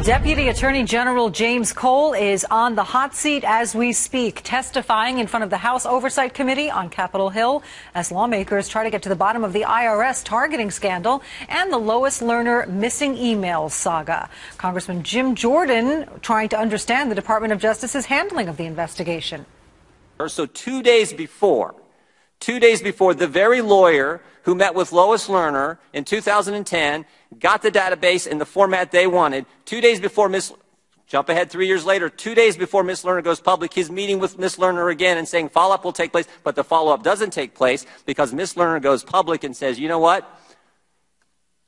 Deputy Attorney General James Cole is on the hot seat as we speak, testifying in front of the House Oversight Committee on Capitol Hill as lawmakers try to get to the bottom of the IRS targeting scandal and the Lois Lerner missing emails saga. Congressman Jim Jordan trying to understand the Department of Justice's handling of the investigation. So 2 days before, the very lawyer who met with Lois Lerner in 2010 got the database in the format they wanted. 2 days before jump ahead 3 years later, 2 days before Ms. Lerner goes public, he's meeting with Ms. Lerner again and saying follow-up will take place, but the follow-up doesn't take place because Ms. Lerner goes public and says, you know what?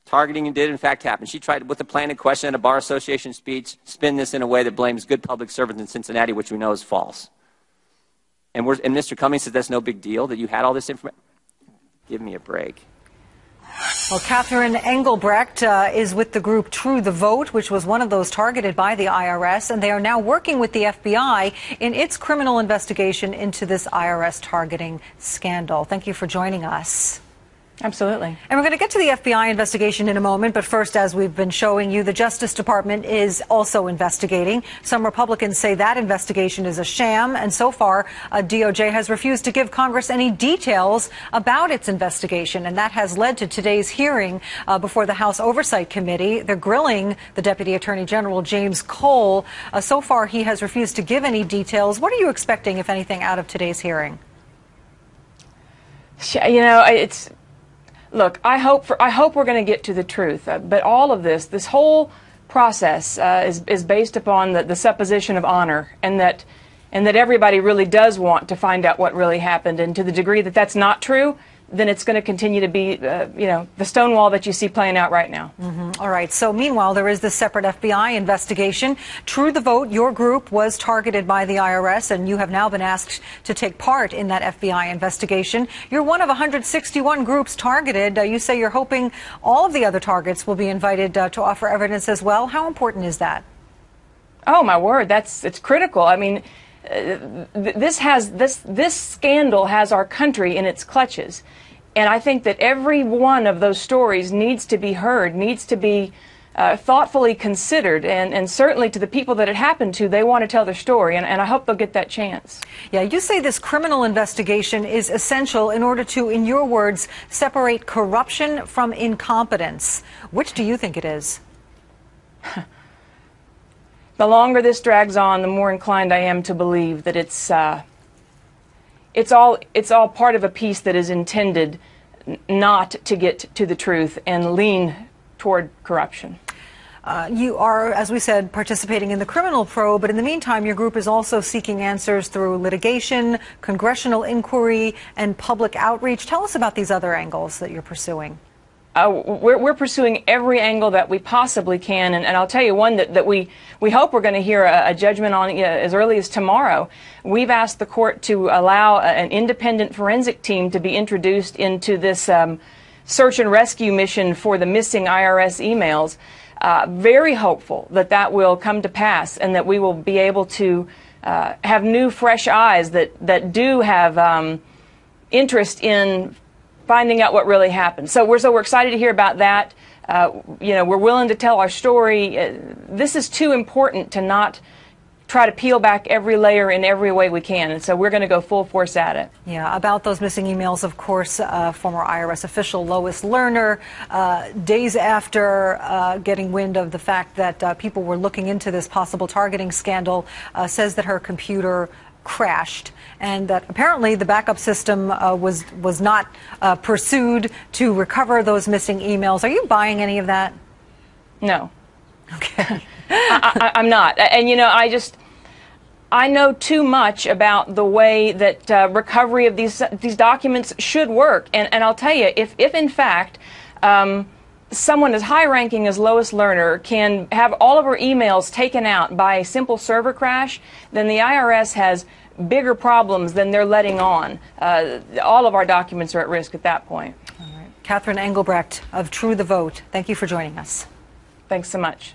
Targeting did in fact happen. She tried with a planted question at a bar association speech, spin this in a way that blames good public servants in Cincinnati, which we know is false. And Mr. Cummings says that's no big deal, that you had all this information. Give me a break. Well, Catherine Engelbrecht is with the group True the Vote, which was one of those targeted by the IRS, and they are now working with the FBI in its criminal investigation into this IRS targeting scandal. Thank you for joining us. Absolutely. And we're going to get to the FBI investigation in a moment, but first, as we've been showing you, the Justice Department is also investigating. Some Republicans say that investigation is a sham, and so far, DOJ has refused to give Congress any details about its investigation, and that has led to today's hearing before the House Oversight Committee. They're grilling the Deputy Attorney General, James Cole. So far, he has refused to give any details. What are you expecting, if anything, out of today's hearing? You know, Look, I hope we're going to get to the truth. But all of this whole process is based upon the supposition of honor, and that everybody really does want to find out what really happened. And to the degree that that's not true, then it's going to continue to be, the stonewall that you see playing out right now. All right. So meanwhile, there is this separate FBI investigation. True the Vote, your group was targeted by the IRS, and you have now been asked to take part in that FBI investigation. You're one of 161 groups targeted. You say you're hoping all of the other targets will be invited to offer evidence as well. How important is that? Oh, my word. It's critical. I mean, this scandal has our country in its clutches. And I think that every one of those stories needs to be heard, needs to be thoughtfully considered, and certainly to the people that it happened to, they want to tell their story, and I hope they'll get that chance. Yeah, you say this criminal investigation is essential in order to, in your words, separate corruption from incompetence. Which do you think it is? The longer this drags on, the more inclined I am to believe that it's all part of a piece that is intended not to get to the truth and lean toward corruption. You are, as we said, participating in the criminal probe, but in the meantime, your group is also seeking answers through litigation, congressional inquiry, and public outreach. Tell us about these other angles that you're pursuing. We're pursuing every angle that we possibly can, and I'll tell you one that we hope we're going to hear a judgment on as early as tomorrow. We've asked the court to allow an independent forensic team to be introduced into this search and rescue mission for the missing IRS emails. Very hopeful that will come to pass, and that we will be able to have new, fresh eyes that do have interest in finding out what really happened. So we're excited to hear about that. We're willing to tell our story. This is too important to not try to peel back every layer in every way we can, and so we're going to go full force at it. Yeah, about those missing emails, of course, former IRS official Lois Lerner, days after getting wind of the fact that people were looking into this possible targeting scandal, says that her computer crashed, and that apparently the backup system was not pursued to recover those missing emails. Are you buying any of that? No. Okay. I'm not. And I know too much about the way that recovery of these documents should work, and I'll tell you, if in fact someone as high-ranking as Lois Lerner can have all of her emails taken out by a simple server crash, then the IRS has bigger problems than they're letting on. All of our documents are at risk at that point. All right. Catherine Engelbrecht of True the Vote, thank you for joining us. Thanks so much.